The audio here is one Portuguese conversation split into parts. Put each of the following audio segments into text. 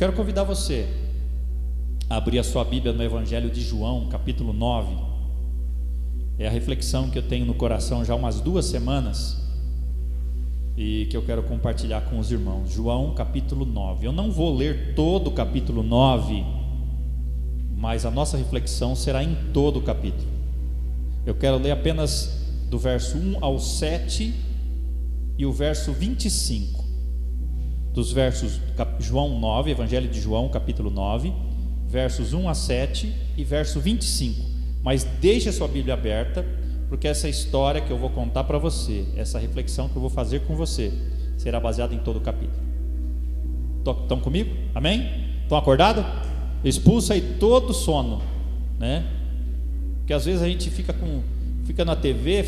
quero convidar você a abrir a sua Bíblia no Evangelho de João, capítulo 9. É a reflexão que eu tenho no coração já há umas 2 semanas e que eu quero compartilhar com os irmãos. João, capítulo 9. Eu não vou ler todo o capítulo 9, mas a nossa reflexão será em todo o capítulo. Eu quero ler apenas do verso 1 ao 7 e o verso 25 dos versos João 9, Evangelho de João, capítulo 9, versos 1 a 7 e verso 25. Mas deixe a sua Bíblia aberta, porque essa história que eu vou contar para você, essa reflexão que eu vou fazer com você, será baseada em todo o capítulo. Estão comigo? Amém? Estão acordados? Expulsa aí todo sono, né? Porque às vezes a gente fica na TV,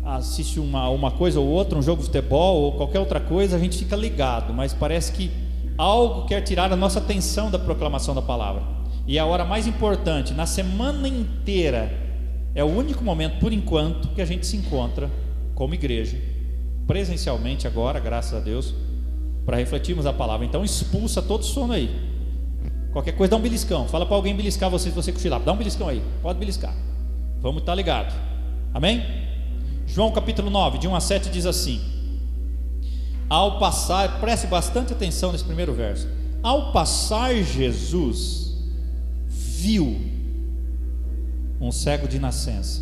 assiste uma coisa ou outra, um jogo de futebol ou qualquer outra coisa, a gente fica ligado, mas parece que algo quer tirar a nossa atenção da proclamação da palavra. E é a hora mais importante, na semana inteira, é o único momento, por enquanto, que a gente se encontra como igreja, presencialmente agora, graças a Deus, para refletirmos a palavra. Então expulsa todo sono aí. Qualquer coisa dá um beliscão, fala para alguém beliscar você, se você cochilar, dá um beliscão aí, pode beliscar. Vamos estar ligados, amém? João capítulo 9, de 1 a 7 diz assim: ao passar, preste bastante atenção nesse primeiro verso. Ao passar Jesus viu um cego de nascença.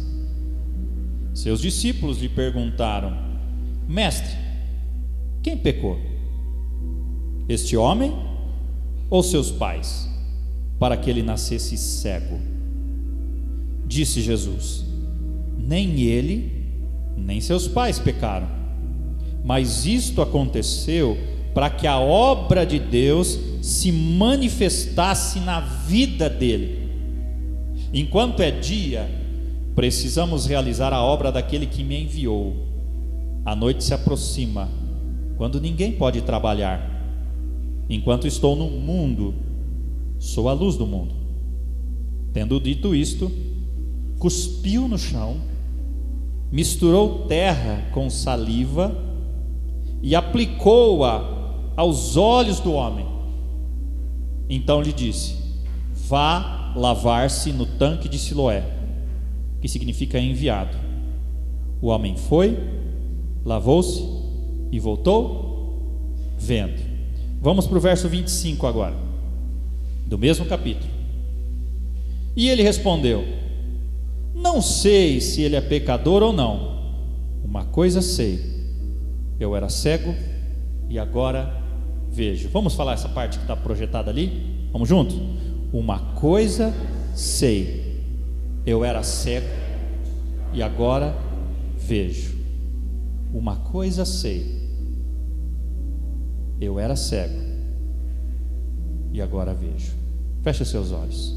Seus discípulos lhe perguntaram: mestre, quem pecou? Este homem ou seus pais, para que ele nascesse cego? Disse Jesus: nem ele, nem seus pais pecaram, mas isto aconteceu para que a obra de Deus se manifestasse na vida dele. Enquanto é dia, precisamos realizar a obra daquele que me enviou. A noite se aproxima, quando ninguém pode trabalhar. Enquanto estou no mundo, sou a luz do mundo. Tendo dito isto, cuspiu no chão, misturou terra com saliva e aplicou-a aos olhos do homem. Então lhe disse: vá lavar-se no tanque de Siloé, que significa enviado. O homem foi, lavou-se e voltou vendo. Vamos para o verso 25 agora, do mesmo capítulo. E ele respondeu: não sei se ele é pecador ou não. Uma coisa sei: eu era cego e agora vejo. Vamos falar essa parte que está projetada ali? Vamos juntos? Uma coisa sei: eu era cego e agora vejo. Uma coisa sei: eu era cego e agora vejo. Feche seus olhos.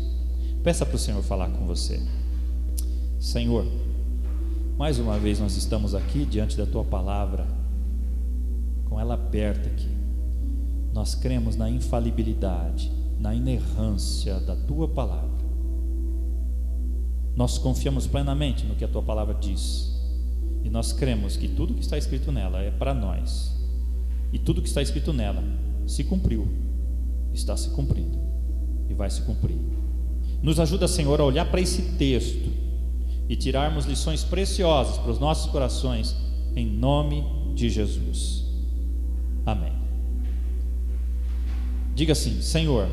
Peça para o Senhor falar com você. Senhor, mais uma vez nós estamos aqui diante da Tua palavra, com ela aberta aqui. Nós cremos na infalibilidade, na inerrância da Tua palavra. Nós confiamos plenamente no que a Tua palavra diz, e nós cremos que tudo que está escrito nela é para nós, e tudo que está escrito nela se cumpriu, está se cumprindo e vai se cumprir. Nos ajuda, Senhor, a olhar para esse texto e tirarmos lições preciosas para os nossos corações, em nome de Jesus, amém. Diga assim: Senhor,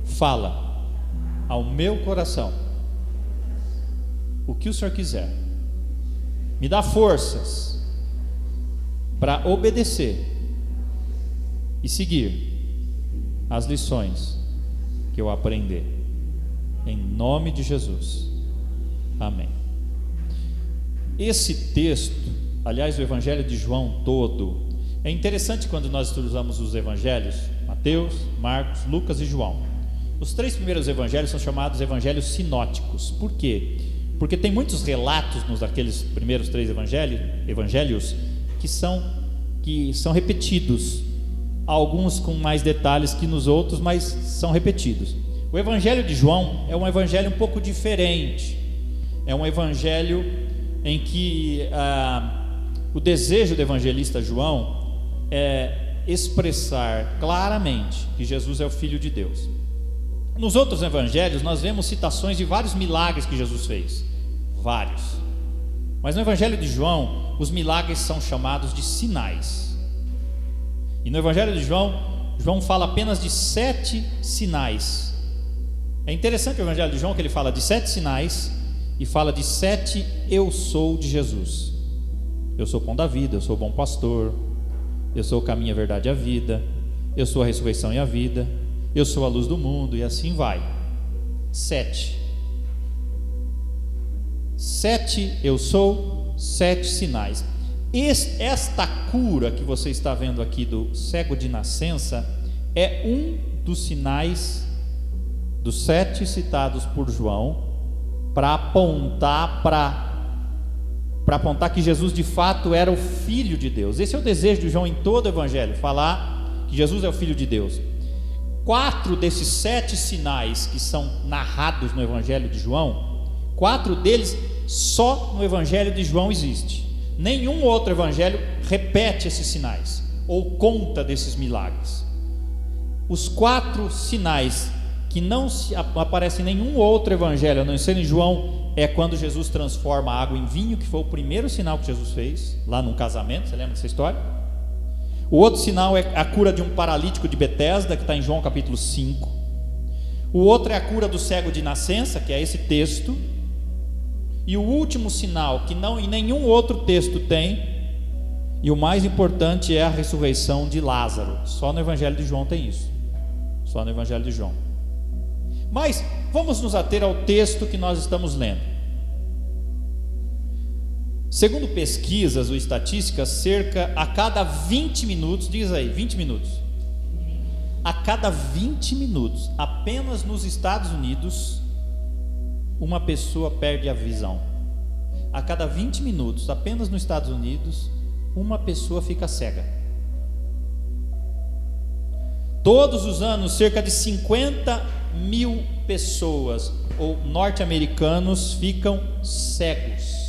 fala ao meu coração o que o Senhor quiser, me dá forças para obedecer e seguir as lições que eu aprender, em nome de Jesus, amém. Esse texto, aliás, o Evangelho de João todo, é interessante quando nós estudamos os Evangelhos, Mateus, Marcos, Lucas e João. Os 3 primeiros Evangelhos são chamados Evangelhos sinóticos. Por quê? Porque tem muitos relatos naqueles primeiros 3 evangelhos que são repetidos, alguns com mais detalhes que nos outros, mas são repetidos. O Evangelho de João é um evangelho um pouco diferente. É um evangelho em que o desejo do evangelista João é expressar claramente que Jesus é o Filho de Deus. Nos outros evangelhos nós vemos citações de vários milagres que Jesus fez, vários. Mas no evangelho de João, os milagres são chamados de sinais. E no evangelho de João, João fala apenas de 7 sinais. É interessante o evangelho de João que ele fala de 7 sinais e fala de 7 eu sou de Jesus. Eu sou o pão da vida, eu sou o bom pastor, eu sou o caminho, a verdade e a vida, eu sou a ressurreição e a vida, eu sou a luz do mundo, e assim vai. 7 eu sou, 7 sinais. Esta cura que você está vendo aqui do cego de nascença é um dos sinais dos 7 citados por João para apontar que Jesus de fato era o Filho de Deus. Esse é o desejo de João em todo o evangelho, falar que Jesus é o Filho de Deus. 4 desses 7 sinais que são narrados no evangelho de João, 4 deles só no evangelho de João existe. Nenhum outro evangelho repete esses sinais ou conta desses milagres. Os 4 sinais que não aparecem em nenhum outro evangelho, a não ser em João, é quando Jesus transforma a água em vinho, que foi o primeiro sinal que Jesus fez lá num casamento. Você lembra dessa história? O outro sinal é a cura de um paralítico de Betesda, que está em João capítulo 5. O outro é a cura do cego de nascença, que é esse texto. E o último sinal, que não em nenhum outro texto tem, e o mais importante, é a ressurreição de Lázaro. Só no evangelho de João tem isso. Só no evangelho de João. Mas vamos nos ater ao texto que nós estamos lendo. Segundo pesquisas ou estatísticas, cerca a cada 20 minutos, diz aí, 20 minutos. A cada 20 minutos, apenas nos Estados Unidos, uma pessoa perde a visão. A cada 20 minutos, apenas nos Estados Unidos, uma pessoa fica cega. Todos os anos, cerca de 50.000 pessoas ou norte-americanos ficam cegos.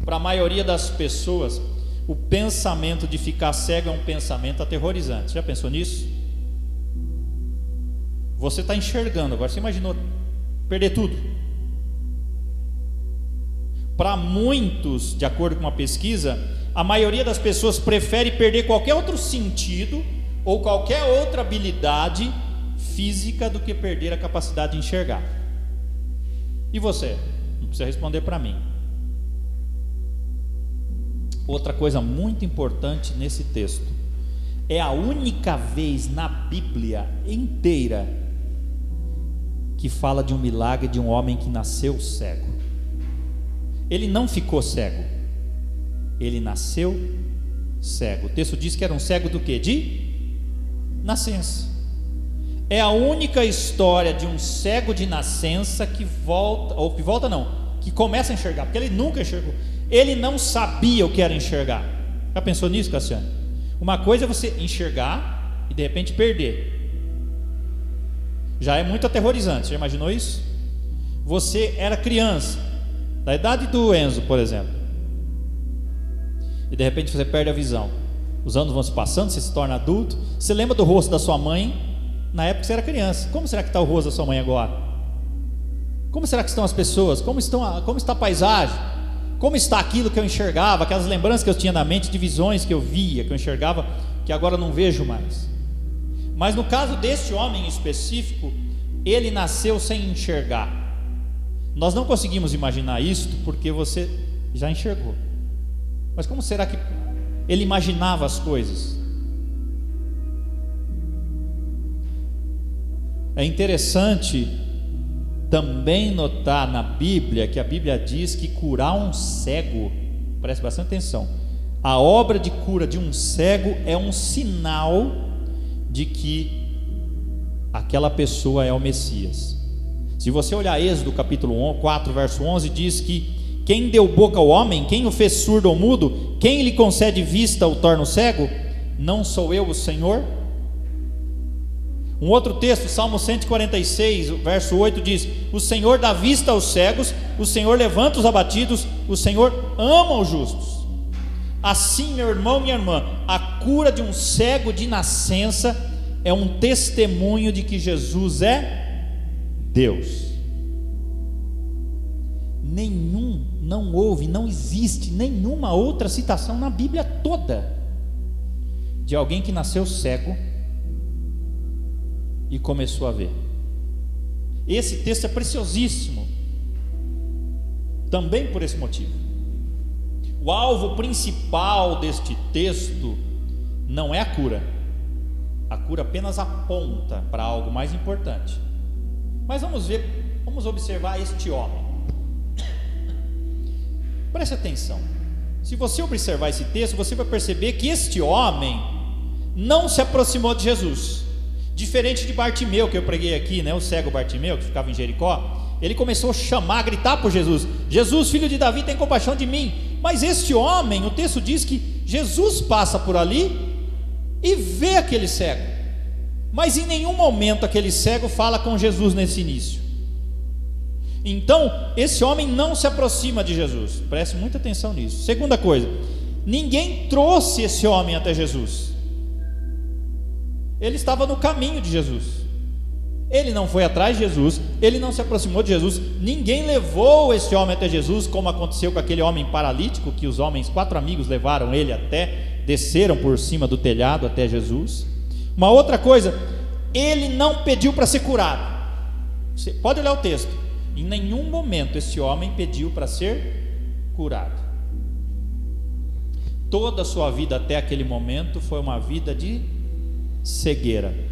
Para a maioria das pessoas, o pensamento de ficar cego é um pensamento aterrorizante. Já pensou nisso? Você está enxergando, agora você imaginou perder tudo? Para muitos, de acordo com uma pesquisa, a maioria das pessoas prefere perder qualquer outro sentido ou qualquer outra habilidade física do que perder a capacidade de enxergar. E você? Não precisa responder para mim. Outra coisa muito importante nesse texto, é a única vez na Bíblia inteira que fala de um milagre de um homem que nasceu cego. Ele não ficou cego, ele nasceu cego. O texto diz que era um cego do quê? De nascença. É a única história de um cego de nascença que que começa a enxergar, porque ele nunca enxergou. Ele não sabia o que era enxergar. Já pensou nisso, Cassiano? Uma coisa é você enxergar e de repente perder. Já é muito aterrorizante. Você já imaginou isso? Você era criança, da idade do Enzo, por exemplo, e de repente você perde a visão. Os anos vão se passando, você se torna adulto. Você lembra do rosto da sua mãe na época que você era criança. Como será que está o rosto da sua mãe agora? Como será que estão as pessoas? Como está a paisagem? Como está aquilo que eu enxergava? Aquelas lembranças que eu tinha na mente, de visões que eu via, que eu enxergava, que agora não vejo mais. Mas no caso desse homem em específico, ele nasceu sem enxergar. Nós não conseguimos imaginar isto porque você já enxergou. Mas como será que ele imaginava as coisas? É interessante também notar na Bíblia que a Bíblia diz que curar um cego, preste bastante atenção, a obra de cura de um cego é um sinal de que aquela pessoa é o Messias. Se você olhar Êxodo capítulo 4, verso 11, diz que quem deu boca ao homem, quem o fez surdo ou mudo, quem lhe concede vista o torna cego, não sou eu o Senhor? Um outro texto, Salmo 146, verso 8 diz: o Senhor dá vista aos cegos, o Senhor levanta os abatidos, o Senhor ama os justos. Assim, meu irmão, minha irmã, a cura de um cego de nascença é um testemunho de que Jesus é Deus. Não houve, não existe nenhuma outra citação na Bíblia toda de alguém que nasceu cego e começou a ver. Esse texto é preciosíssimo, também por esse motivo. O alvo principal deste texto não é a cura apenas aponta para algo mais importante. Mas vamos observar este homem. Preste atenção. Se você observar esse texto, você vai perceber que este homem não se aproximou de Jesus. Diferente de Bartimeu, que eu preguei aqui, o cego Bartimeu, que ficava em Jericó, ele começou a chamar, a gritar por Jesus: Jesus, filho de Davi, tem compaixão de mim. Mas este homem, o texto diz que Jesus passa por ali e vê aquele cego, mas em nenhum momento aquele cego fala com Jesus nesse início. Então, esse homem não se aproxima de Jesus. Preste muita atenção nisso. Segunda coisa, ninguém trouxe esse homem até Jesus. Ele estava no caminho de Jesus. Ele não foi atrás de Jesus, ele não se aproximou de Jesus, ninguém levou esse homem até Jesus, como aconteceu com aquele homem paralítico, que os homens, 4 amigos levaram ele até, desceram por cima do telhado até Jesus. Uma outra coisa, ele não pediu para ser curado. Você pode olhar o texto, em nenhum momento esse homem pediu para ser curado. Toda a sua vida até aquele momento foi uma vida de cegueira.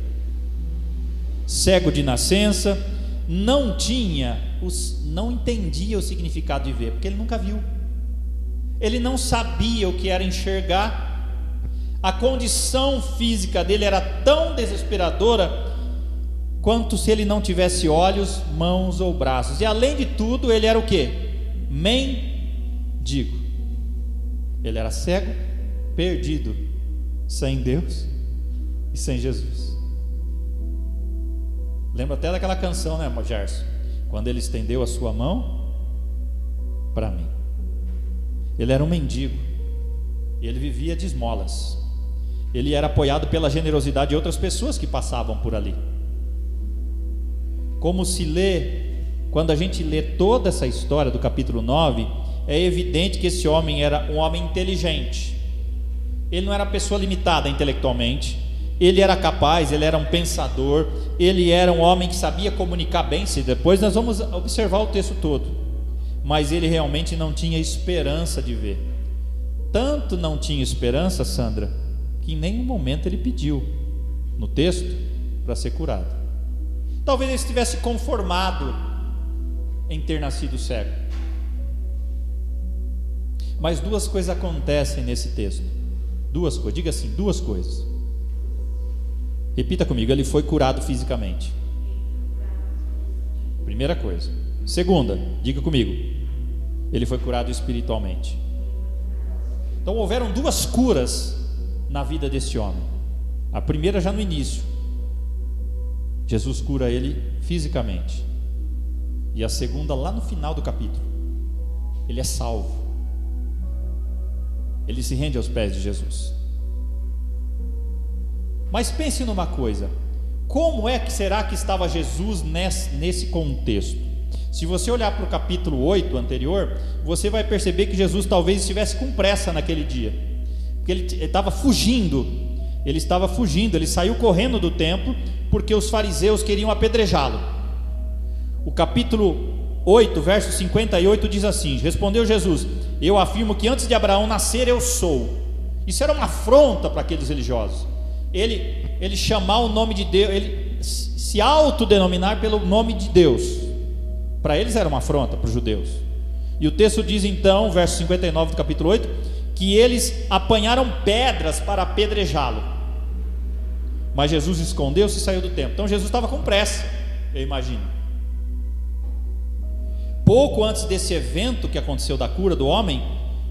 Cego de nascença, não entendia o significado de ver, porque ele nunca viu. Ele não sabia o que era enxergar. A condição física dele era tão desesperadora quanto se ele não tivesse olhos, mãos ou braços. E além de tudo, ele era o quê? Mendigo. Ele era cego, perdido, sem Deus e sem Jesus. Lembra até daquela canção, né, Gerson? Quando ele estendeu a sua mão para mim. Ele era um mendigo, e ele vivia de esmolas. Ele era apoiado pela generosidade de outras pessoas que passavam por ali. Como se lê, quando a gente lê toda essa história do capítulo 9, é evidente que esse homem era um homem inteligente. Ele não era uma pessoa limitada intelectualmente. Ele era capaz, ele era um pensador, ele era um homem que sabia comunicar bem. Se depois nós vamos observar o texto todo, mas ele realmente não tinha esperança de ver. Tanto não tinha esperança, Sandra, que em nenhum momento ele pediu no texto para ser curado. Talvez ele estivesse conformado em ter nascido cego. Mas 2 coisas acontecem nesse texto. 2 coisas, diga assim, 2 coisas. Repita comigo, ele foi curado fisicamente. Primeira coisa. Segunda, diga comigo, ele foi curado espiritualmente. Então houveram 2 curas na vida desse homem. A primeira já no início, Jesus cura ele fisicamente. E a segunda lá no final do capítulo, ele é salvo. Ele se rende aos pés de Jesus. Mas pense numa coisa, como é que será que estava Jesus nesse contexto? Se você olhar para o capítulo 8 anterior, você vai perceber que Jesus talvez estivesse com pressa naquele dia, porque ele estava fugindo, ele saiu correndo do templo, porque os fariseus queriam apedrejá-lo. O capítulo 8, verso 58 diz assim: respondeu Jesus: eu afirmo que antes de Abraão nascer eu sou. Isso era uma afronta para aqueles religiosos. Ele chamar o nome de Deus, ele se autodenominar pelo nome de Deus, para eles era uma afronta, para os judeus. E o texto diz então, verso 59 do capítulo 8, que eles apanharam pedras para apedrejá-lo, mas Jesus escondeu-se e saiu do templo. Então Jesus estava com pressa, eu imagino. Pouco antes desse evento que aconteceu da cura do homem,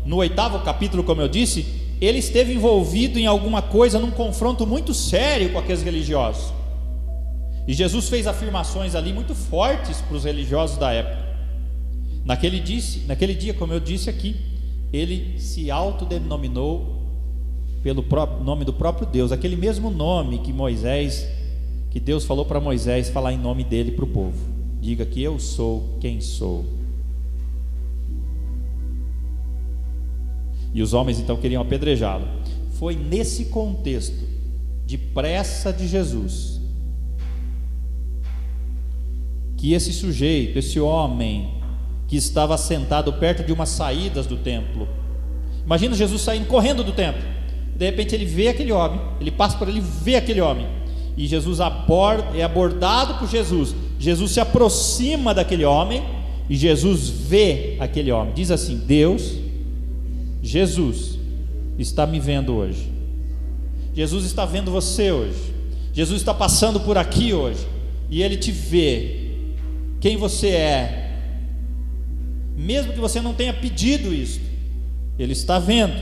no 8º capítulo, como eu disse, ele esteve envolvido em alguma coisa, num confronto muito sério com aqueles religiosos. E Jesus fez afirmações ali muito fortes para os religiosos da época. Naquele dia, como eu disse aqui, ele se autodenominou pelo nome do próprio Deus, aquele mesmo nome que Deus falou para Moisés falar em nome dele para o povo. Diga que eu sou quem sou. E os homens então queriam apedrejá-lo. Foi nesse contexto de pressa de Jesus que esse sujeito, esse homem que estava sentado perto de umas saídas do templo, imagina Jesus saindo correndo do templo, de repente ele vê aquele homem, ele passa por ele, vê aquele homem, e Jesus é abordado por Jesus. Jesus se aproxima daquele homem e Jesus vê aquele homem. Diz assim: Jesus está me vendo hoje. Jesus está vendo você hoje. Jesus está passando por aqui hoje e Ele te vê, quem você é, mesmo que você não tenha pedido isso, Ele está vendo.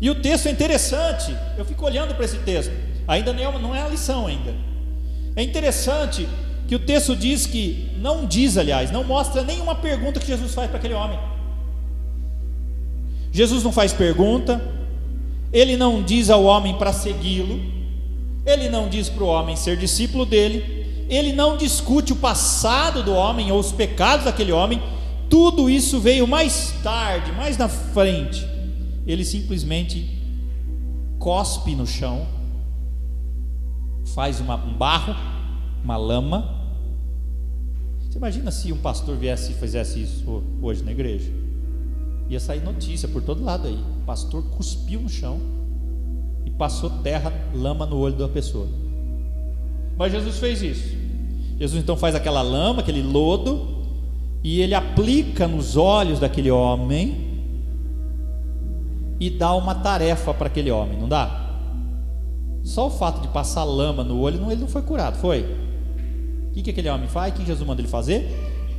E o texto é interessante, eu fico olhando para esse texto, ainda não é a lição ainda. É interessante que o texto diz que, não mostra nenhuma pergunta que Jesus faz para aquele homem. Jesus não faz pergunta, Ele não diz ao homem para segui-lo, Ele não diz para o homem ser discípulo dele, Ele não discute o passado do homem ou os pecados daquele homem. Tudo isso veio mais tarde, mais na frente. Ele simplesmente cospe no chão, faz um barro, uma lama. Você imagina se um pastor viesse e fizesse isso hoje na igreja? Ia sair notícia por todo lado aí. O pastor cuspiu no chão e passou terra, lama no olho da pessoa. Mas Jesus fez isso. Jesus então faz aquela lama, aquele lodo, e Ele aplica nos olhos daquele homem e dá uma tarefa para aquele homem, não dá? Só o fato de passar lama no olho, ele não foi curado, foi? O que aquele homem faz? O que Jesus manda ele fazer?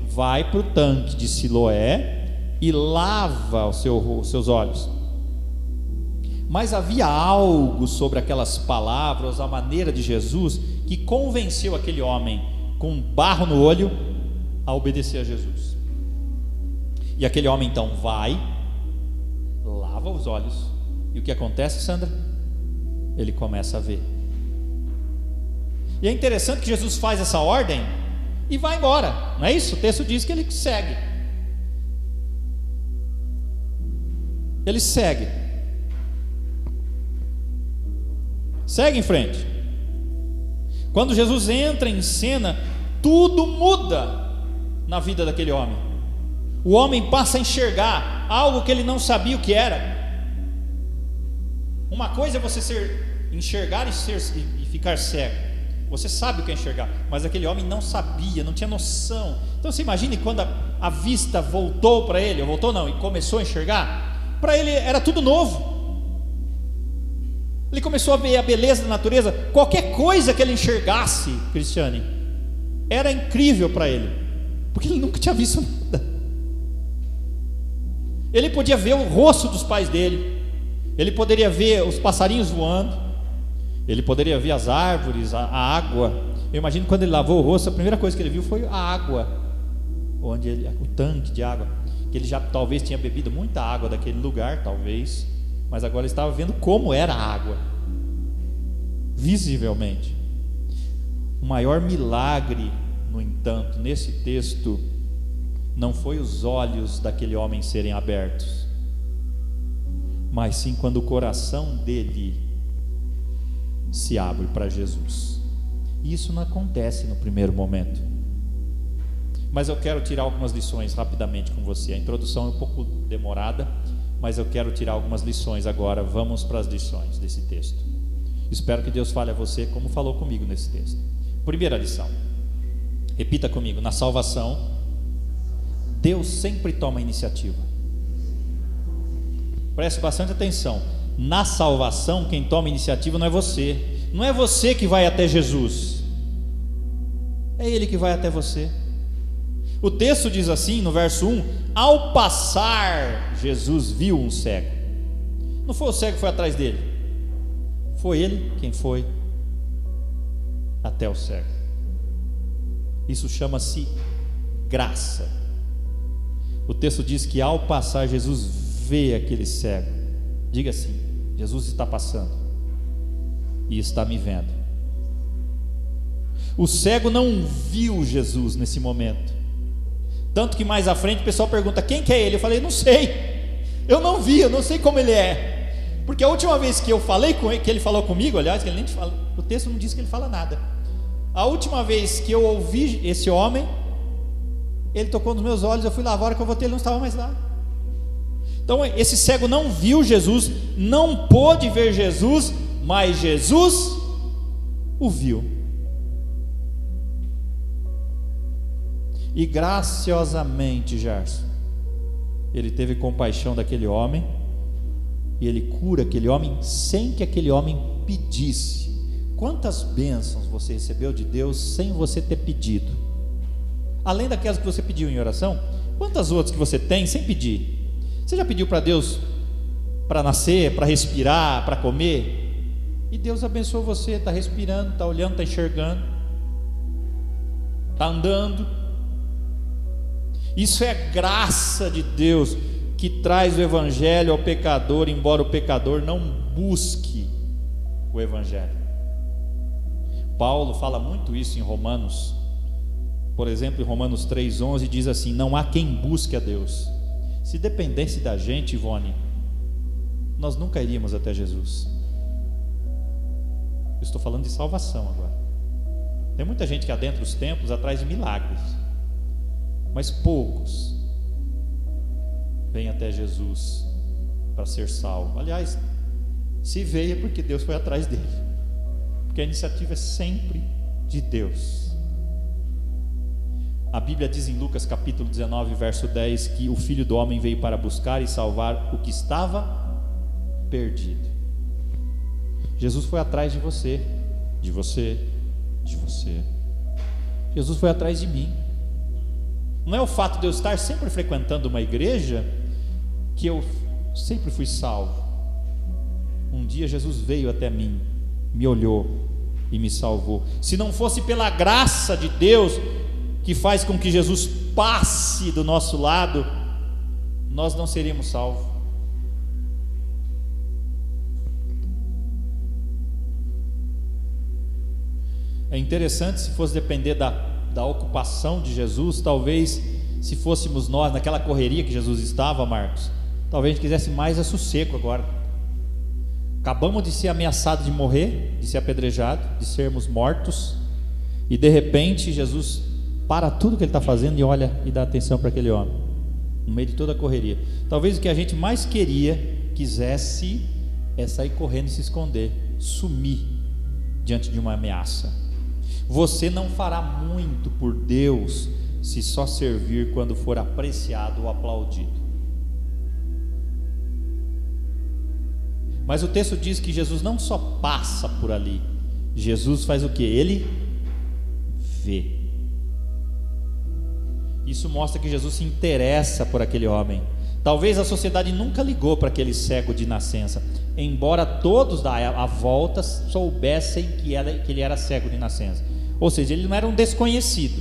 Vai para o tanque de Siloé e lava os seus olhos. Mas havia algo sobre aquelas palavras, a maneira de Jesus, que convenceu aquele homem com barro no olho a obedecer a Jesus. E aquele homem então vai, lava os olhos, e o que acontece, Sandra? Ele começa a ver. E é interessante que Jesus faz essa ordem e vai embora, não é isso? O texto diz que ele segue. Ele segue em frente. Quando Jesus entra em cena, tudo muda na vida daquele homem. O homem passa a enxergar algo que ele não sabia o que era. Uma coisa é você enxergar e ficar cego. Você sabe o que é enxergar, mas aquele homem não sabia, não tinha noção. Então você imagine quando a vista voltou para ele, e começou a enxergar. Para ele era tudo novo. Ele começou a ver a beleza da natureza. Qualquer coisa que ele enxergasse, Cristiane, era incrível para ele, porque ele nunca tinha visto nada. Ele podia ver o rosto dos pais dele, ele poderia ver os passarinhos voando, ele poderia ver as árvores, a água. Eu imagino quando ele lavou o rosto, a primeira coisa que ele viu foi a água, o tanque de água, que ele já talvez tinha bebido muita água daquele lugar, talvez, mas agora ele estava vendo como era a água, visivelmente. O maior milagre, no entanto, nesse texto, não foi os olhos daquele homem serem abertos, mas sim quando o coração dele se abre para Jesus. E isso não acontece no primeiro momento. Mas eu quero tirar algumas lições rapidamente com você. A introdução é um pouco demorada, mas eu quero tirar algumas lições agora. Vamos para as lições desse texto. Espero que Deus fale a você como falou comigo nesse texto. Primeira lição, repita comigo: na salvação, Deus sempre toma a iniciativa. Preste bastante atenção. Na salvação, quem toma a iniciativa não é você. Não é você que vai até Jesus, é Ele que vai até você. O texto diz assim no verso 1: ao passar, Jesus viu um cego. Não foi o cego que foi atrás dele, foi ele quem foi até o cego. Isso chama-se graça. O texto diz que ao passar, Jesus vê aquele cego. Diga assim: Jesus está passando e está me vendo. O cego não viu Jesus nesse momento, tanto que mais à frente o pessoal pergunta: quem que é ele? Eu falei: não sei, eu não vi, eu não sei como ele é, porque a última vez que eu falei com ele, que ele falou comigo, aliás, que ele nem fala, o texto não diz que ele fala nada. A última vez que eu ouvi esse homem, ele tocou nos meus olhos, eu fui lavar, a hora que eu voltei ele não estava mais lá. Então esse cego não viu Jesus, não pôde ver Jesus, mas Jesus o viu. E graciosamente, Gerson, ele teve compaixão daquele homem, e ele cura aquele homem sem que aquele homem pedisse. Quantas bênçãos você recebeu de Deus sem você ter pedido? Além daquelas que você pediu em oração, quantas outras que você tem sem pedir? Você já pediu para Deus para nascer, para respirar, para comer? E Deus abençoou você, está respirando, está olhando, está enxergando, está andando. Isso é graça de Deus que traz o Evangelho ao pecador, embora o pecador não busque o Evangelho. Paulo fala muito isso em Romanos. Por exemplo, em Romanos 3,11 diz assim: não há quem busque a Deus. Se dependesse da gente, Ivone, nós nunca iríamos até Jesus. Eu estou falando de salvação agora. Tem muita gente que adentra os templos atrás de milagres, mas poucos vêm até Jesus para ser salvo. Aliás, se veio é porque Deus foi atrás dele, porque a iniciativa é sempre de Deus. A Bíblia diz em Lucas capítulo 19, verso 10, que o Filho do Homem veio para buscar e salvar o que estava perdido. Jesus foi atrás de você, de você, de você. Jesus foi atrás de mim. Não é o fato de eu estar sempre frequentando uma igreja que eu sempre fui salvo. Um dia Jesus veio até mim, me olhou e me salvou. Se não fosse pela graça de Deus que faz com que Jesus passe do nosso lado, nós não seríamos salvos. É interessante, se fosse depender da ocupação de Jesus, talvez, se fôssemos nós naquela correria que Jesus estava, Marcos, talvez a gente quisesse mais sossego agora. Acabamos de ser ameaçados de morrer, de ser apedrejados, de sermos mortos, e de repente Jesus para tudo que ele está fazendo e olha e dá atenção para aquele homem, no meio de toda a correria. Talvez o que a gente mais quisesse é sair correndo e se esconder, sumir diante de uma ameaça. Você não fará muito por Deus se só servir quando for apreciado ou aplaudido. Mas o texto diz que Jesus não só passa por ali, Jesus faz o que? Ele vê. Isso mostra que Jesus se interessa por aquele homem. Talvez a sociedade nunca ligou para aquele cego de nascença, embora todos à volta soubessem que ele era cego de nascença. Ou seja, ele não era um desconhecido.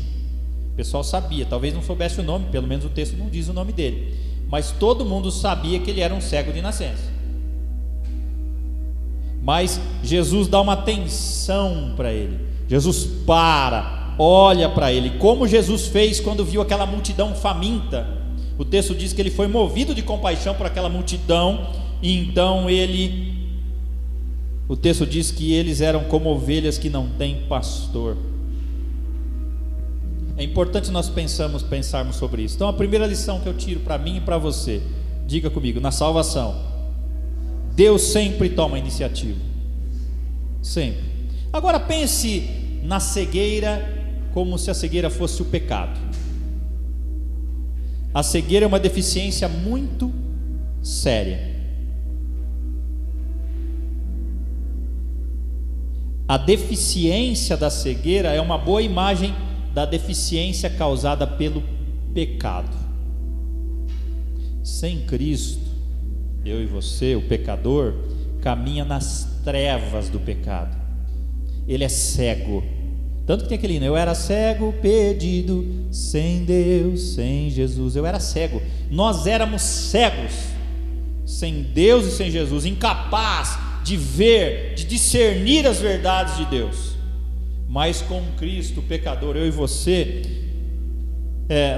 O pessoal sabia, talvez não soubesse o nome, pelo menos o texto não diz o nome dele, mas todo mundo sabia que ele era um cego de nascença. Mas Jesus dá uma atenção para ele. Jesus para, olha para ele, como Jesus fez quando viu aquela multidão faminta. O texto diz que ele foi movido de compaixão por aquela multidão, e então o texto diz que eles eram como ovelhas que não têm pastor. É importante nós pensarmos sobre isso. Então a primeira lição que eu tiro para mim e para você, diga comigo, na salvação, Deus sempre toma a iniciativa, sempre. Agora pense na cegueira como se a cegueira fosse o pecado. A cegueira é uma deficiência muito séria. A deficiência da cegueira é uma boa imagem da deficiência causada pelo pecado. Sem Cristo, eu e você, o pecador, caminha nas trevas do pecado. Ele é cego. Tanto que tem aquele hino: eu era cego, perdido, sem Deus, sem Jesus. Eu era cego. Nós éramos cegos. sem Deus e sem Jesus, incapaz de ver, de discernir as verdades de Deus. Mas com Cristo, pecador, eu e você,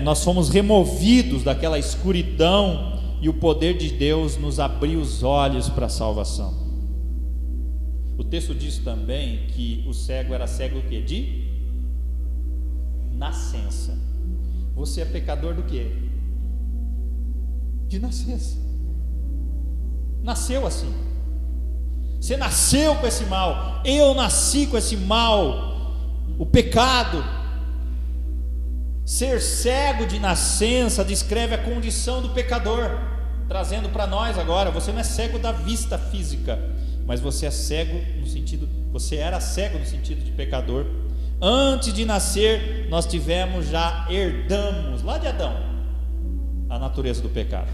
nós fomos removidos daquela escuridão, e o poder de Deus nos abriu os olhos para a salvação. O texto diz também que o cego era cego do quê? De nascença. Você é pecador do quê? De nascença. Nasceu assim. Você nasceu com esse mal. Eu nasci com esse mal. O pecado. Ser cego de nascença descreve a condição do pecador, trazendo para nós agora. Você não é cego da vista física, mas você é cego no sentido, você era cego no sentido de pecador. Antes de nascer, nós herdamos lá de Adão a natureza do pecado.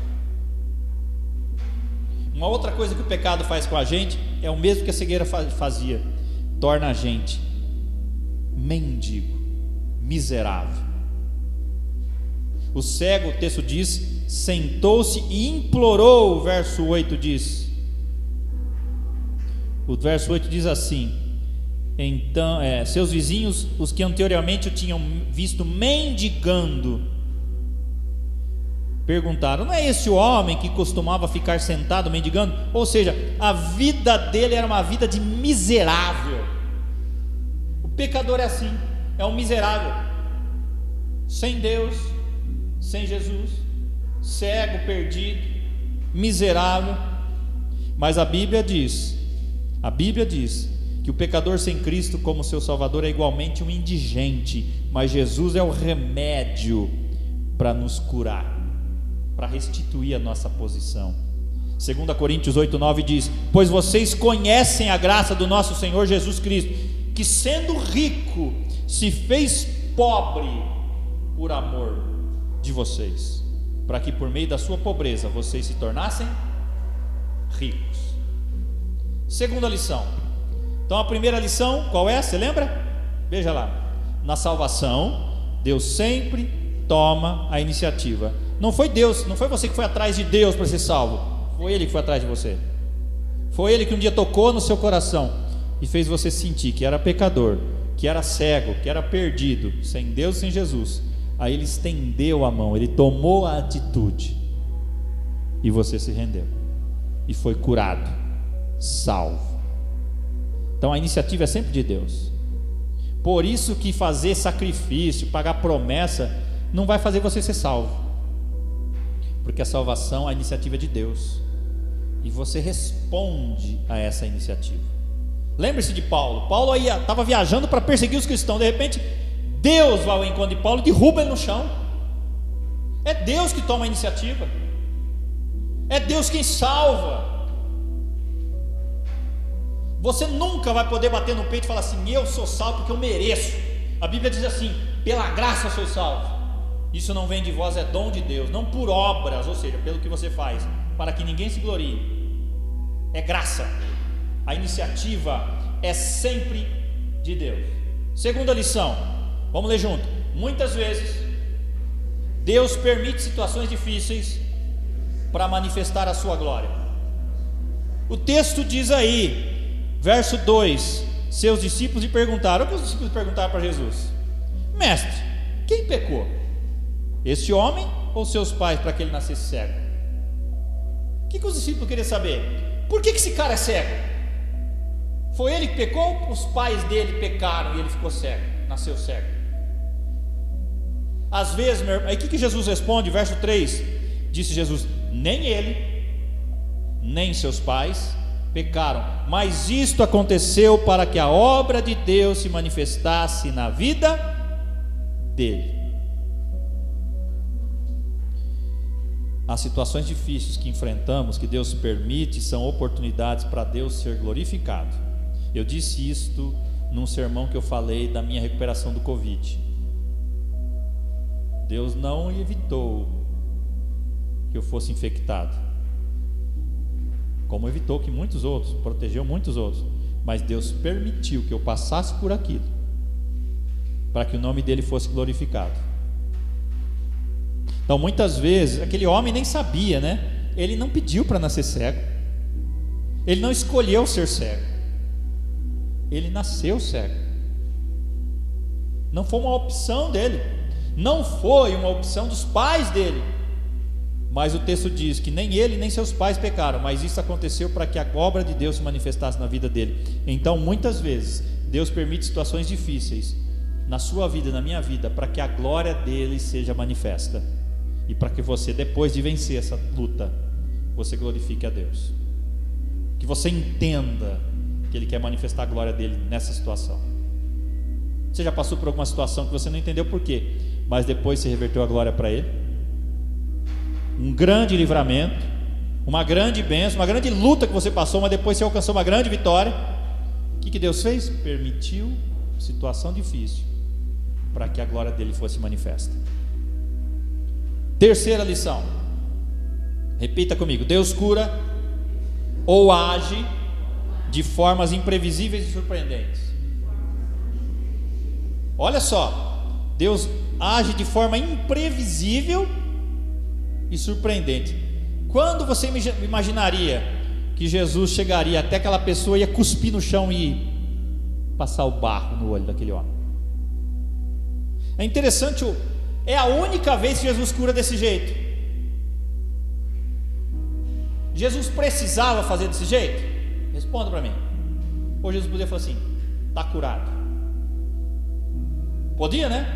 Uma outra coisa que o pecado faz com a gente é o mesmo que a cegueira fazia: torna a gente mendigo, miserável. O cego, o texto diz, sentou-se e implorou. O verso 8 diz, assim: então, seus vizinhos, os que anteriormente o tinham visto mendigando, perguntaram: não é esse o homem que costumava ficar sentado mendigando? Ou seja, a vida dele era uma vida de miserável. O pecador é assim, é um miserável, sem Deus, sem Jesus, cego, perdido, miserável. Mas a Bíblia diz que o pecador sem Cristo como seu Salvador é igualmente um indigente, mas Jesus é o remédio para nos curar, para restituir a nossa posição. 2 Coríntios 8:9 diz: pois vocês conhecem a graça do nosso Senhor Jesus Cristo, que sendo rico se fez pobre por amor de vocês, para que por meio da sua pobreza vocês se tornassem ricos. Segunda lição. Então a primeira lição qual é? Você lembra? Veja lá. Na salvação, Deus sempre toma a iniciativa. Não foi Deus, não foi você que foi atrás de Deus para ser salvo. Foi Ele que foi atrás de você. Foi Ele que um dia tocou no seu coração e fez você sentir que era pecador, que era cego, que era perdido, sem Deus e sem Jesus. Aí Ele estendeu a mão, Ele tomou a atitude, e você se rendeu, e foi curado, salvo. Então a iniciativa é sempre de Deus. Por isso que fazer sacrifício, pagar promessa, não vai fazer você ser salvo, porque a salvação, a iniciativa é de Deus, e você responde a essa iniciativa. Lembre-se de Paulo. Paulo estava viajando para perseguir os cristãos. De repente Deus vai ao encontro de Paulo e derruba ele no chão. É Deus que toma a iniciativa, é Deus quem salva. Você nunca vai poder bater no peito e falar assim: eu sou salvo porque eu mereço. A Bíblia diz assim: pela graça sou salvo. Isso não vem de vós, é dom de Deus, não por obras, ou seja, pelo que você faz, para que ninguém se glorie. É graça. A iniciativa é sempre de Deus. Segunda lição, vamos ler junto. Muitas vezes Deus permite situações difíceis para manifestar a sua glória. O texto diz aí, verso 2: seus discípulos lhe perguntaram. O que os discípulos perguntaram para Jesus? Mestre, quem pecou? Esse homem ou seus pais, para que ele nascesse cego? O que os discípulos queriam saber? Por que esse cara é cego? Foi ele que pecou? Os pais dele pecaram e ele ficou cego, nasceu cego? Às vezes, meu irmão, aí o que Jesus responde? Verso 3: disse Jesus: nem ele, nem seus pais pecaram, mas isto aconteceu para que a obra de Deus se manifestasse na vida dele. As situações difíceis que enfrentamos, que Deus permite, são oportunidades para Deus ser glorificado. Eu disse isto num sermão que eu falei da minha recuperação do Covid. Deus não evitou que eu fosse infectado, como evitou que muitos outros, protegeu muitos outros, mas Deus permitiu que eu passasse por aquilo, para que o nome dele fosse glorificado. Então muitas vezes, aquele homem nem sabia, né? ele não pediu para nascer cego, ele não escolheu ser cego, ele nasceu cego. Não foi uma opção dele, não foi uma opção dos pais dele, mas o texto diz que nem ele nem seus pais pecaram, mas isso aconteceu para que a obra de Deus se manifestasse na vida dele. Então muitas vezes Deus permite situações difíceis na sua vida e na minha vida, para que a glória dele seja manifesta, e para que você, depois de vencer essa luta, você glorifique a Deus, que você entenda que ele quer manifestar a glória dele nessa situação. Você já passou por alguma situação que você não entendeu por quê, mas depois você reverteu a glória para ele? Um grande livramento, uma grande bênção, uma grande luta que você passou, mas depois você alcançou uma grande vitória. O que Deus fez? Permitiu situação difícil para que a glória dele fosse manifesta. Terceira lição, repita comigo: Deus cura ou age de formas imprevisíveis e surpreendentes. Olha só, Deus age de forma imprevisível e surpreendente. Quando você imaginaria que Jesus chegaria até aquela pessoa e ia cuspir no chão e passar o barro no olho daquele homem? É interessante, é a única vez que Jesus cura desse jeito. Jesus precisava fazer desse jeito? Responda para mim. Ou Jesus podia falar assim: está curado? Podia, né?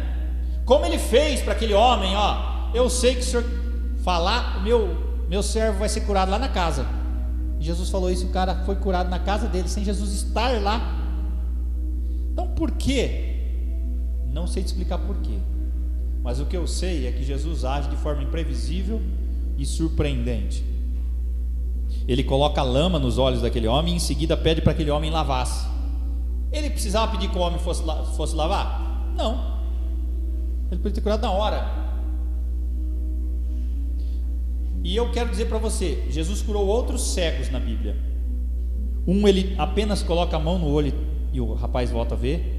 Como ele fez para aquele homem: ó, eu sei que o senhor falar, o meu servo vai ser curado lá na casa. E Jesus falou isso, o cara foi curado na casa dele, sem Jesus estar lá. Então por quê? Não sei te explicar por quê, mas o que eu sei é que Jesus age de forma imprevisível e surpreendente. Ele coloca lama nos olhos daquele homem e em seguida pede para que aquele homem lavasse. Ele precisava pedir que o homem fosse lavar? Não, ele podia ter curado na hora. E eu quero dizer para você, Jesus curou outros cegos na Bíblia. Um, ele apenas coloca a mão no olho e o rapaz volta a ver.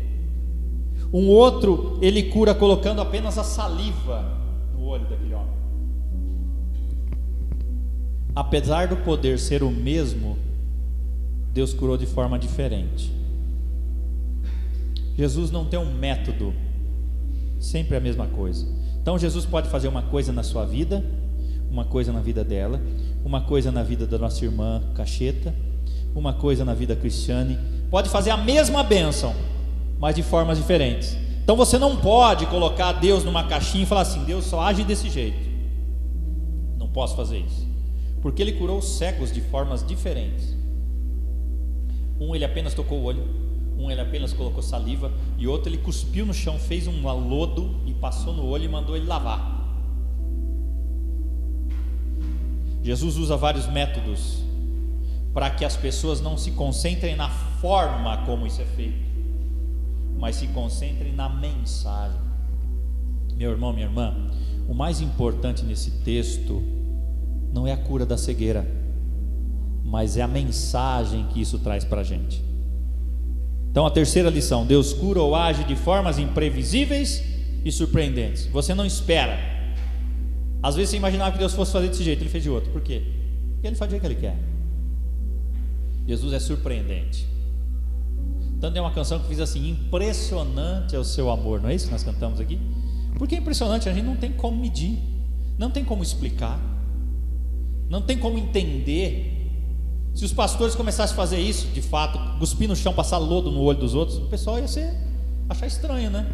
Um outro, ele cura colocando apenas a saliva no olho daquele homem. Apesar do poder ser o mesmo, Deus curou de forma diferente. Jesus não tem um método, sempre a mesma coisa. Então Jesus pode fazer uma coisa na sua vida, uma coisa na vida dela, uma coisa na vida da nossa irmã Cacheta, uma coisa na vida Cristiane. Pode fazer a mesma bênção, mas de formas diferentes. Então você não pode colocar Deus numa caixinha e falar assim: Deus só age desse jeito. Não posso fazer isso, porque ele curou os cegos de formas diferentes. Um, ele apenas tocou o olho. Um, ele apenas colocou saliva. E outro, ele cuspiu no chão, fez um lodo e passou no olho e mandou ele lavar. Jesus usa vários métodos para que as pessoas não se concentrem na forma como isso é feito, mas se concentrem na mensagem. Meu irmão, minha irmã, o mais importante nesse texto não é a cura da cegueira, mas é a mensagem que isso traz para a gente. Então a terceira lição: Deus cura ou age de formas imprevisíveis e surpreendentes. Você não espera. Às vezes você imaginava que Deus fosse fazer desse jeito, ele fez de outro. Por quê? Porque ele faz do jeito que ele quer. Jesus é surpreendente. Tanto tem uma canção que diz assim: impressionante é o seu amor. Não é isso que nós cantamos aqui? Porque é impressionante, a gente não tem como medir, não tem como explicar, não tem como entender. Se os pastores começassem a fazer isso, de fato, cuspir no chão, passar lodo no olho dos outros, o pessoal ia achar estranho, né?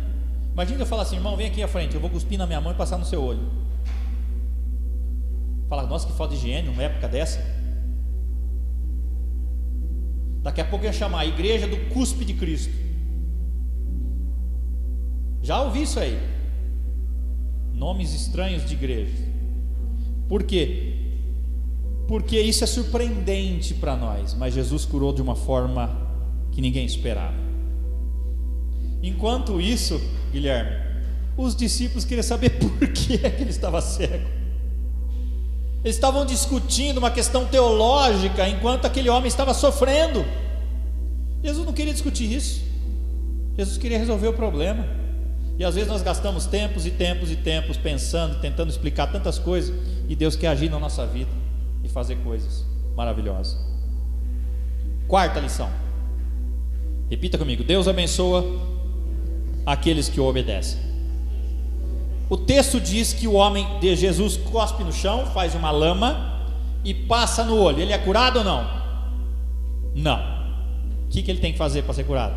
Imagina eu falar assim: irmão, vem aqui à frente, eu vou cuspir na minha mão e passar no seu olho. Fala: nossa, que falta de higiene numa época dessa. Daqui a pouco ia chamar a igreja do cuspe de Cristo. Já ouvi isso aí, nomes estranhos de igreja. Por quê? Porque isso é surpreendente para nós, mas Jesus curou de uma forma que ninguém esperava. Enquanto isso, Guilherme, os discípulos queriam saber por que é que ele estava cego. Eles estavam discutindo uma questão teológica enquanto aquele homem estava sofrendo. Jesus não queria discutir isso. Jesus queria resolver o problema. E às vezes nós gastamos tempos e tempos e tempos pensando, tentando explicar tantas coisas, e Deus quer agir na nossa vida. fazer coisas maravilhosas. Quarta lição. Repita comigo: Deus abençoa aqueles que o obedecem. O texto diz que o homem de Jesus cospe no chão, faz uma lama e passa no olho. Ele é curado ou não? Não. O que ele tem que fazer para ser curado?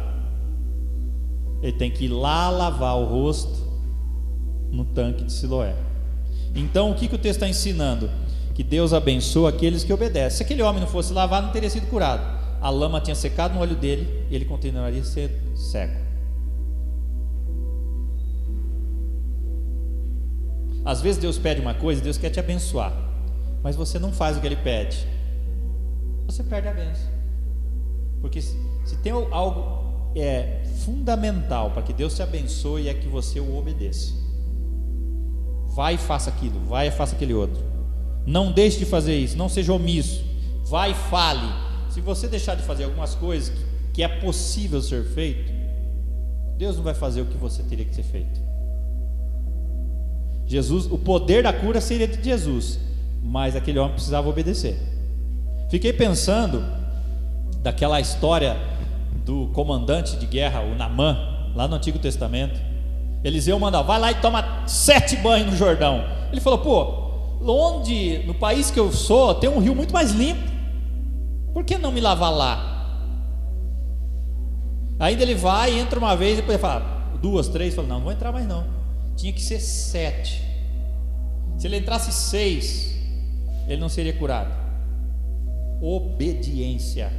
Ele tem que ir lá lavar o rosto no tanque de Siloé. Então o que o texto está ensinando? Que Deus abençoa aqueles que obedecem. Se aquele homem não fosse lavar, não teria sido curado. A lama tinha secado no olho dele e ele continuaria sendo cego. Às vezes Deus pede uma coisa, Deus quer te abençoar, mas você não faz o que Ele pede, você perde a bênção. Porque se tem algo fundamental para que Deus te abençoe, é que você o obedeça. Vai e faça aquilo, vai e faça aquele outro. Não deixe de fazer isso, não seja omisso. Vai e fale. Se você deixar de fazer algumas coisas que é possível ser feito, Deus não vai fazer o que você teria que ser feito. Jesus, o poder da cura seria de Jesus, mas aquele homem precisava obedecer. Fiquei pensando daquela história do comandante de guerra, o Naamã, lá no Antigo Testamento. Eliseu manda: vai lá e toma 7 banhos no Jordão. Ele falou: pô, onde, no país que eu sou, tem um rio muito mais limpo, por que não me lavar lá? Ainda ele vai, entra uma vez, depois ele fala 2, 3, fala: não vou entrar mais não. Tinha que ser 7. Se ele entrasse 6, ele não seria curado. Obediência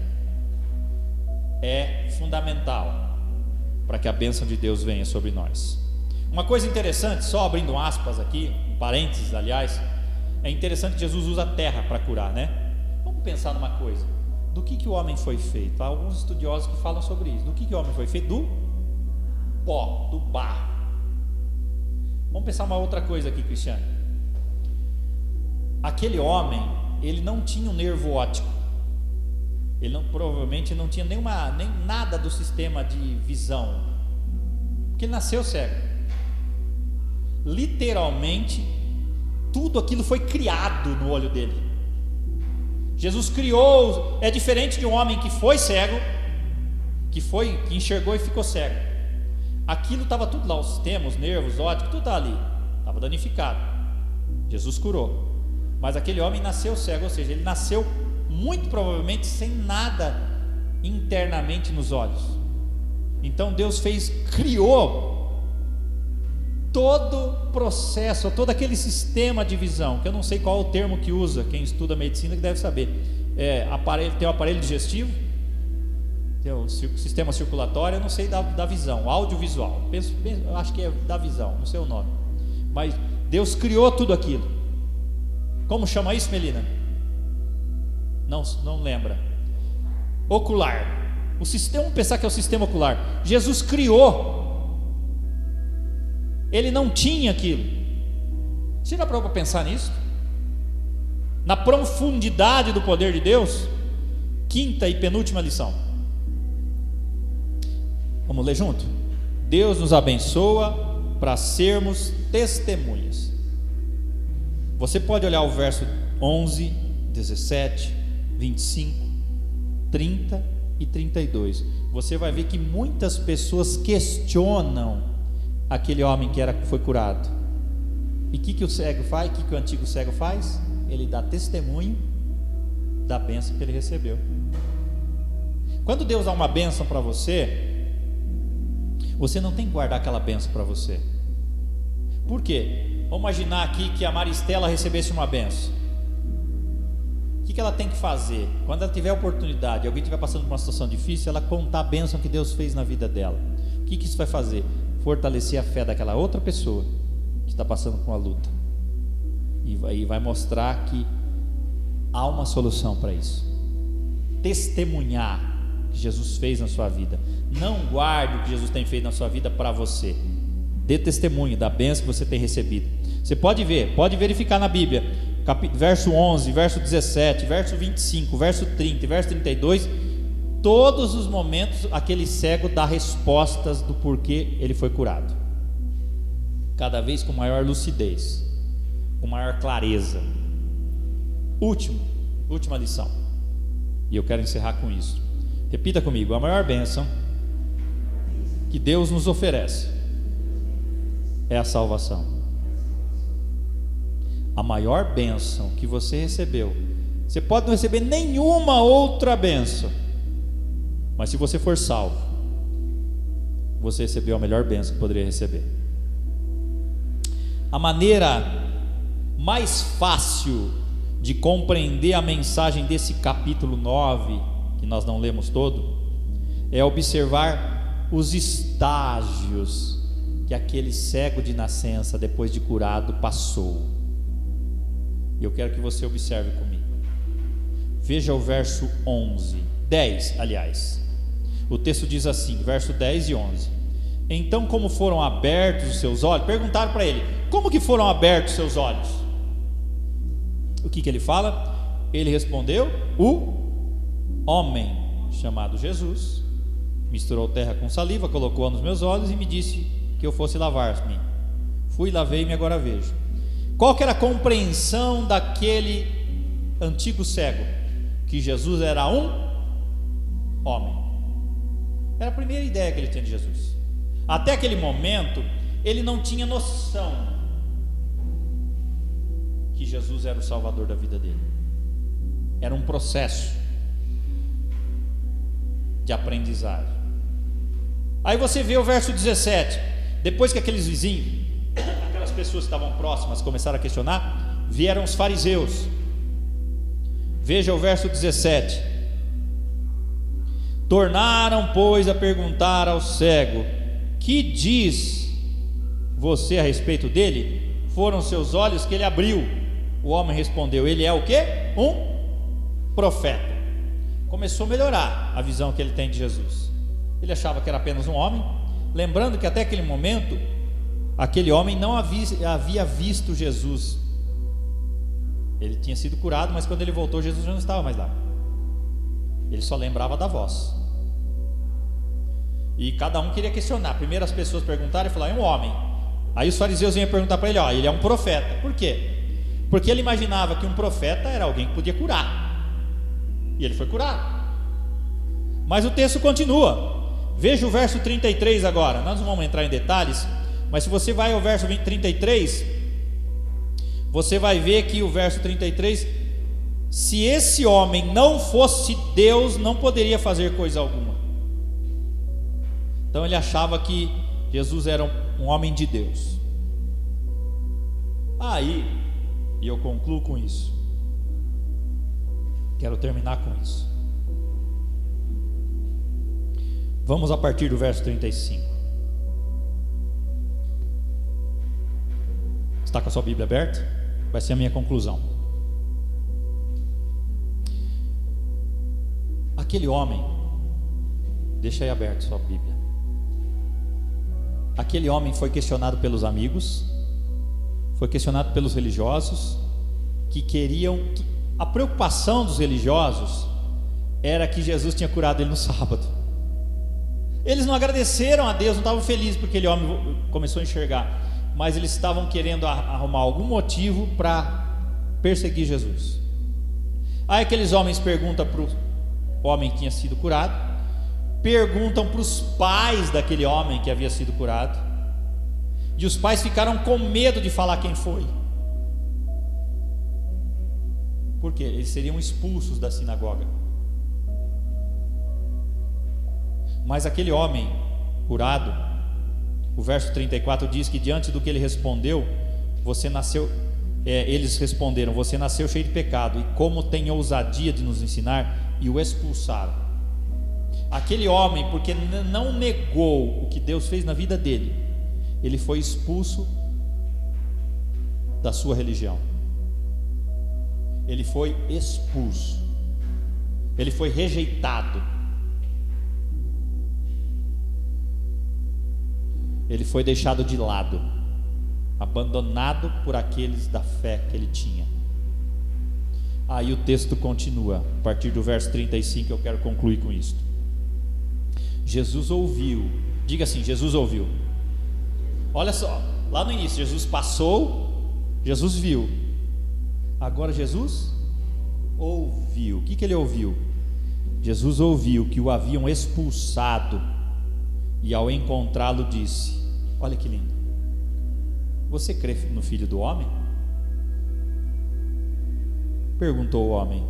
é fundamental para que a bênção de Deus venha sobre nós. Uma coisa interessante, só abrindo aspas aqui, parênteses aliás, é interessante que Jesus usa a terra para curar, né? Vamos pensar numa coisa: do que o homem foi feito? Há alguns estudiosos que falam sobre isso. Do que o homem foi feito? Do pó, do barro. Vamos pensar uma outra coisa aqui, Cristiano. Aquele homem, ele não tinha um nervo óptico. Ele provavelmente não tinha nem nada do sistema de visão, porque ele nasceu cego. Literalmente, tudo aquilo foi criado no olho dele. Jesus criou. É diferente de um homem que foi cego, que enxergou e ficou cego. Aquilo estava tudo lá, os sistemas, os nervos, ópticos, tudo estava ali, estava danificado. Jesus curou. Mas aquele homem nasceu cego, ou seja, ele nasceu muito provavelmente sem nada internamente nos olhos. Então Deus criou todo o processo, todo aquele sistema de visão, que eu não sei qual é o termo que usa, quem estuda medicina que deve saber. Tem o aparelho digestivo, tem o sistema circulatório, eu não sei da visão, audiovisual, acho que é da visão, não sei o nome, mas Deus criou tudo aquilo. Como chama isso, Melina? Não lembra. Ocular. Vamos pensar que é o sistema ocular. Jesus criou. Ele não tinha aquilo. Você já parou para pensar nisso? Na profundidade do poder de Deus? Quinta e penúltima lição. Vamos ler junto? Deus nos abençoa para sermos testemunhas. Você pode olhar o verso 11, 17, 25, 30 e 32. Você vai ver que muitas pessoas questionam aquele homem que foi curado. E o que o cego faz? O que o antigo cego faz? Ele dá testemunho da bênção que ele recebeu. Quando Deus dá uma bênção para você, você não tem que guardar aquela bênção para você. Por quê? Vamos imaginar aqui que a Maristela recebesse uma bênção. O que ela tem que fazer? Quando ela tiver oportunidade, alguém estiver passando por uma situação difícil, ela contar a bênção que Deus fez na vida dela. O que isso vai fazer? Fortalecer a fé daquela outra pessoa que está passando por uma luta. E vai mostrar que há uma solução para isso. Testemunhar o que Jesus fez na sua vida. Não guarde o que Jesus tem feito na sua vida para você. Dê testemunho da bênção que você tem recebido. Você pode verificar na Bíblia, verso 11, verso 17, verso 25, verso 30 e verso 32. Todos os momentos aquele cego dá respostas do porquê ele foi curado, cada vez com maior lucidez, com maior clareza. Último, Última lição, e eu quero encerrar com isso. Repita comigo: a maior bênção que Deus nos oferece é a salvação. A maior bênção que você recebeu, você pode não receber nenhuma outra bênção, mas se você for salvo, você recebeu a melhor bênção que poderia receber. A maneira mais fácil de compreender a mensagem desse capítulo 9, que nós não lemos todo, é observar os estágios que aquele cego de nascença, depois de curado, passou. E eu quero que você observe comigo. Veja o verso 10, aliás. O texto diz assim, verso 10 e 11: então, como foram abertos os seus olhos? Perguntaram para ele: como que foram abertos os seus olhos? O que ele fala? Ele respondeu: o homem chamado Jesus misturou terra com saliva, colocou-a nos meus olhos e me disse que eu fosse lavar-me. Fui, lavei-me, agora vejo. Qual que era a compreensão daquele antigo cego? Que Jesus era um homem. Era a primeira ideia que ele tinha de Jesus. Até aquele momento ele não tinha noção que Jesus era o Salvador da vida dele. Era um processo de aprendizagem. Aí você vê o verso 17. Depois que aqueles vizinhos, aquelas pessoas que estavam próximas, começaram a questionar, vieram os fariseus. Veja o verso 17. Tornaram, pois, a perguntar ao cego: que diz você a respeito dele? Foram seus olhos que ele abriu. O homem respondeu: ele é o quê? Um profeta. Começou a melhorar a visão que ele tem de Jesus. Ele achava que era apenas um homem, lembrando que até aquele momento aquele homem não havia visto Jesus. Ele tinha sido curado, mas quando ele voltou, Jesus já não estava mais lá. Ele só lembrava da voz. E cada um queria questionar. Primeiro as pessoas perguntaram e falaram: é um homem. Aí os fariseus vinham perguntar para ele: ó, ele é um profeta. Por quê? Porque ele imaginava que um profeta era alguém que podia curar. E ele foi curado. Mas o texto continua. Veja o verso 33 agora. Nós não vamos entrar em detalhes, mas se você vai ao verso 33, você vai ver que o verso 33, se esse homem não fosse Deus, não poderia fazer coisa alguma. Então ele achava que Jesus era um homem de Deus. Aí, e eu concluo com isso, quero terminar com isso. Vamos a partir do verso 35. Está com a sua Bíblia aberta? Vai ser a minha conclusão. Aquele homem, deixa aí aberto a sua Bíblia. Aquele homem foi questionado pelos amigos, foi questionado pelos religiosos, que queriam, a preocupação dos religiosos era que Jesus tinha curado ele no sábado. Eles não agradeceram a Deus, não estavam felizes porque aquele homem começou a enxergar, mas eles estavam querendo arrumar algum motivo para perseguir Jesus. Aí aqueles homens perguntam para o homem que tinha sido curado, perguntam para os pais daquele homem que havia sido curado, e os pais ficaram com medo de falar quem foi. Por quê? Eles seriam expulsos da sinagoga. Mas aquele homem curado, o verso 34 diz que diante do que ele respondeu, eles responderam: você nasceu cheio de pecado, e como tem ousadia de nos ensinar, e o expulsaram. Aquele homem, porque não negou o que Deus fez na vida dele, ele foi expulso da sua religião. Ele foi expulso, ele foi rejeitado, ele foi deixado de lado, abandonado por aqueles da fé que ele tinha. Aí o texto continua, a partir do verso 35, eu quero concluir com isso. Jesus ouviu, diga assim: Jesus ouviu. Olha só, lá no início, Jesus passou, Jesus viu. Agora Jesus ouviu. O que ele ouviu? Jesus ouviu que o haviam expulsado e ao encontrá-lo disse: olha que lindo, você crê no Filho do Homem? Perguntou o homem: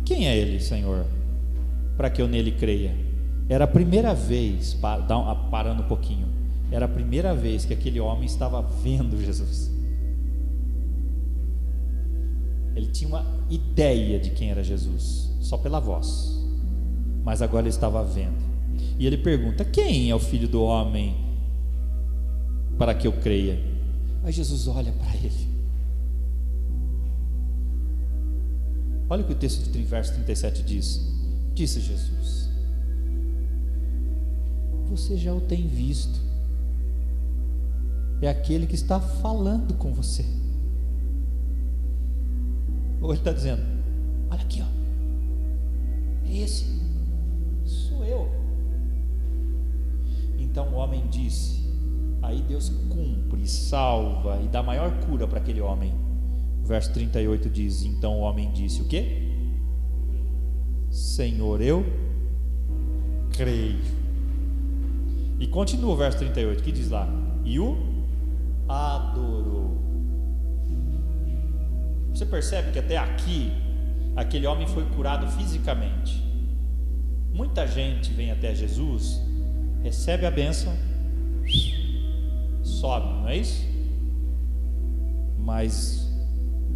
quem é ele, Senhor, para que eu nele creia? Era a primeira vez, parando um pouquinho, era a primeira vez que aquele homem estava vendo Jesus. Ele tinha uma ideia de quem era Jesus, só pela voz, mas agora ele estava vendo. E ele pergunta: quem é o Filho do Homem para que eu creia? Aí Jesus olha para ele. Olha o que o texto de verso 37 diz. Disse Jesus: você já o tem visto, é aquele que está falando com você. Ou ele está dizendo: olha aqui, ó, é esse, sou eu. Então o homem disse, aí Deus cumpre, salva e dá maior cura para aquele homem. Verso 38 diz: então o homem disse o quê? Senhor, eu creio. E continua o verso 38, que diz lá: e o adorou. Você percebe que até aqui aquele homem foi curado fisicamente. Muita gente vem até Jesus, recebe a bênção, sobe, não é isso? Mas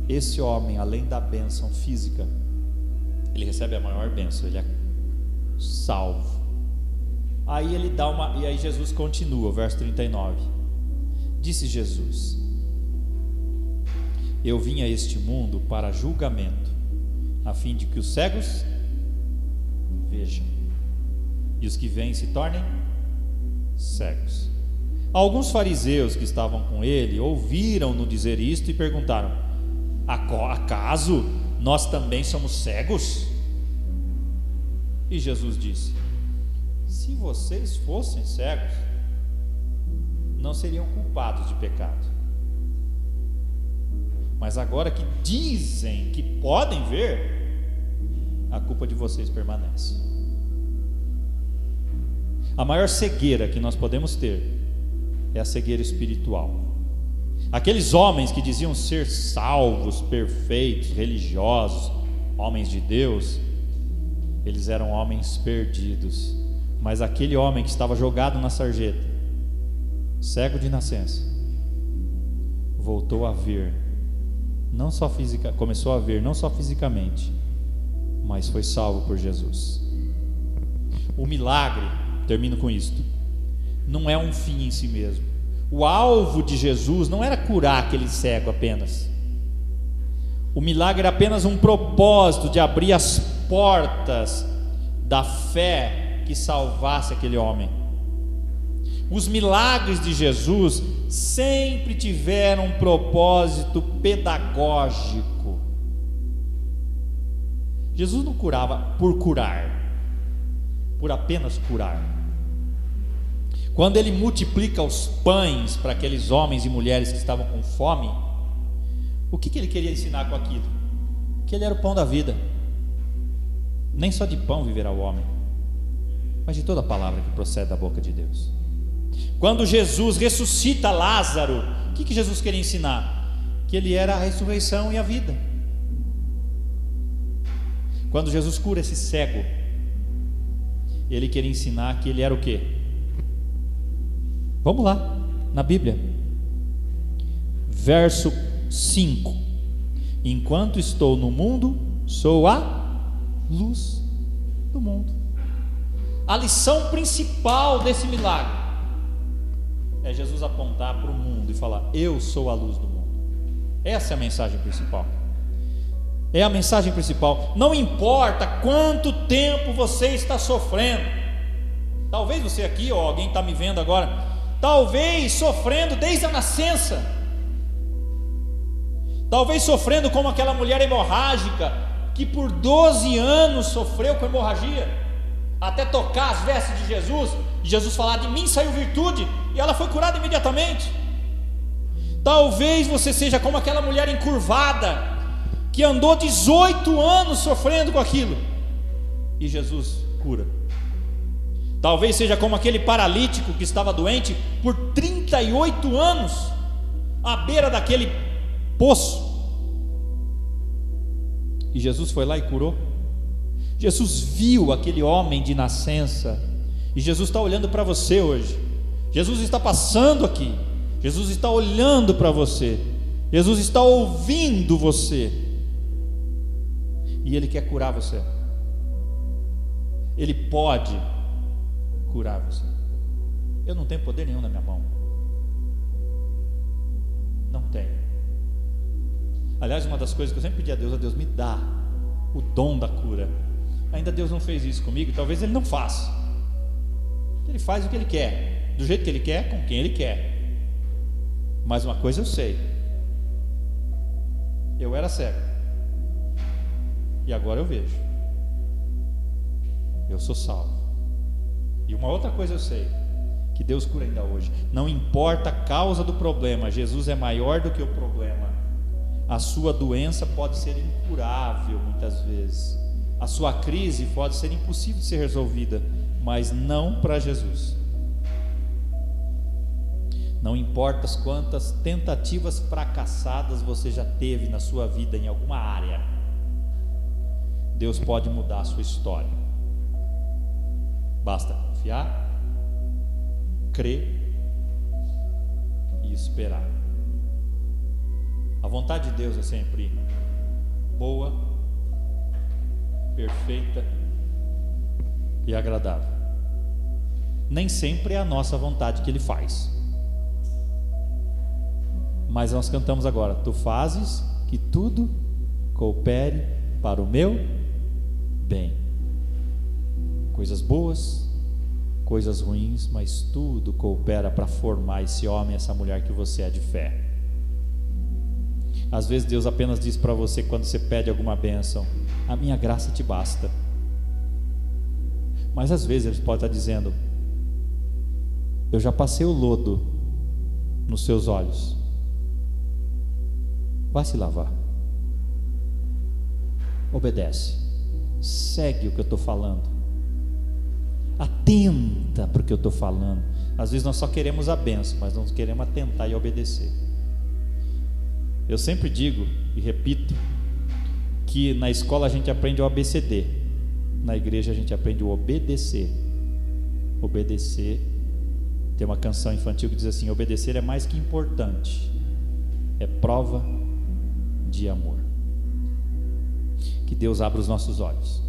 esse homem, além da bênção física, ele recebe a maior bênção, ele é salvo. Aí ele dá uma, e aí Jesus continua, verso 39. Disse Jesus: eu vim a este mundo para julgamento, a fim de que os cegos vejam e os que veem se tornem cegos. Alguns fariseus que estavam com ele ouviram-no dizer isto e perguntaram: acaso nós também somos cegos? E Jesus disse: se vocês fossem cegos, não seriam culpados de pecado. Mas agora que dizem que podem ver, a culpa de vocês permanece. A maior cegueira que nós podemos ter é a cegueira espiritual. Aqueles homens que diziam ser salvos, perfeitos, religiosos, homens de Deus, eles eram homens perdidos. Mas aquele homem que estava jogado na sarjeta, cego de nascença, voltou a ver, não só começou a ver não só fisicamente, mas foi salvo por Jesus. O milagre, termino com isto, não é um fim em si mesmo. O alvo de Jesus não era curar aquele cego apenas. O milagre era apenas um propósito de abrir as portas da fé que salvasse aquele homem. Os milagres de Jesus sempre tiveram um propósito pedagógico. Jesus não curava por curar, por apenas curar. Quando ele multiplica os pães para aqueles homens e mulheres que estavam com fome, o que ele queria ensinar com aquilo? Que ele era o pão da vida. Nem só de pão viverá o homem, mas de toda a palavra que procede da boca de Deus. Quando Jesus ressuscita Lázaro, o que Jesus queria ensinar? Que ele era a ressurreição e a vida. Quando Jesus cura esse cego, ele queria ensinar que ele era o quê? Vamos lá, na Bíblia, verso 5: enquanto estou no mundo, sou a luz do mundo. A lição principal desse milagre é Jesus apontar para o mundo e falar: eu sou a luz do mundo. Essa é a mensagem principal. É a mensagem principal. Não importa quanto tempo você está sofrendo. Talvez você aqui, ou alguém está me vendo agora, talvez sofrendo desde a nascença, talvez sofrendo como aquela mulher hemorrágica que por 12 anos sofreu com hemorragia, até tocar as vestes de Jesus, e Jesus falar: de mim saiu virtude, e ela foi curada imediatamente. Talvez você seja como aquela mulher encurvada, que andou 18 anos sofrendo com aquilo, e Jesus cura. Talvez seja como aquele paralítico que estava doente por 38 anos, à beira daquele poço, e Jesus foi lá e curou. Jesus viu aquele homem de nascença, e Jesus está olhando para você hoje. Jesus está passando aqui, Jesus está olhando para você, Jesus está ouvindo você, e Ele quer curar você. Ele pode curar você. Eu não tenho poder nenhum na minha mão, não tenho. Aliás, uma das coisas que eu sempre pedi a Deus me dá o dom da cura. Ainda Deus não fez isso comigo, e talvez Ele não faça. Ele faz o que Ele quer, do jeito que Ele quer, com quem Ele quer. Mas uma coisa eu sei: eu era cego, e agora eu vejo. Eu sou salvo. E uma outra coisa eu sei: que Deus cura ainda hoje. Não importa a causa do problema, Jesus é maior do que o problema. A sua doença pode ser incurável muitas vezes, a sua crise pode ser impossível de ser resolvida, mas não para Jesus. Não importa quantas tentativas fracassadas você já teve na sua vida em alguma área, Deus pode mudar a sua história. Basta confiar, crer e esperar. A vontade de Deus é sempre boa, perfeita e agradável. Nem sempre é a nossa vontade que Ele faz, mas nós cantamos agora: tu fazes que tudo coopere para o meu bem. Coisas boas, coisas ruins, mas tudo coopera para formar esse homem, essa mulher que você é de fé. Às vezes Deus apenas diz para você, quando você pede alguma bênção: a minha graça te basta. Mas às vezes Ele pode estar dizendo: eu já passei o lodo nos seus olhos, vai se lavar, obedece, segue o que eu estou falando, atenta para o que eu estou falando. Às vezes nós só queremos a bênção, mas não queremos atentar e obedecer. Eu sempre digo e repito que na escola a gente aprende o ABCD, na igreja a gente aprende o obedecer. Obedecer, tem uma canção infantil que diz assim: obedecer é mais que importante, é prova de amor. Que Deus abra os nossos olhos,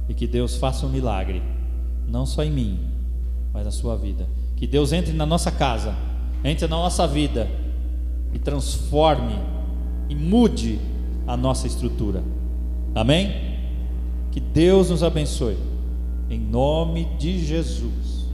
e que Deus faça um milagre, não só em mim, mas na sua vida. Que Deus entre na nossa casa, entre na nossa vida, e transforme e mude a nossa estrutura. Amém? Que Deus nos abençoe, em nome de Jesus.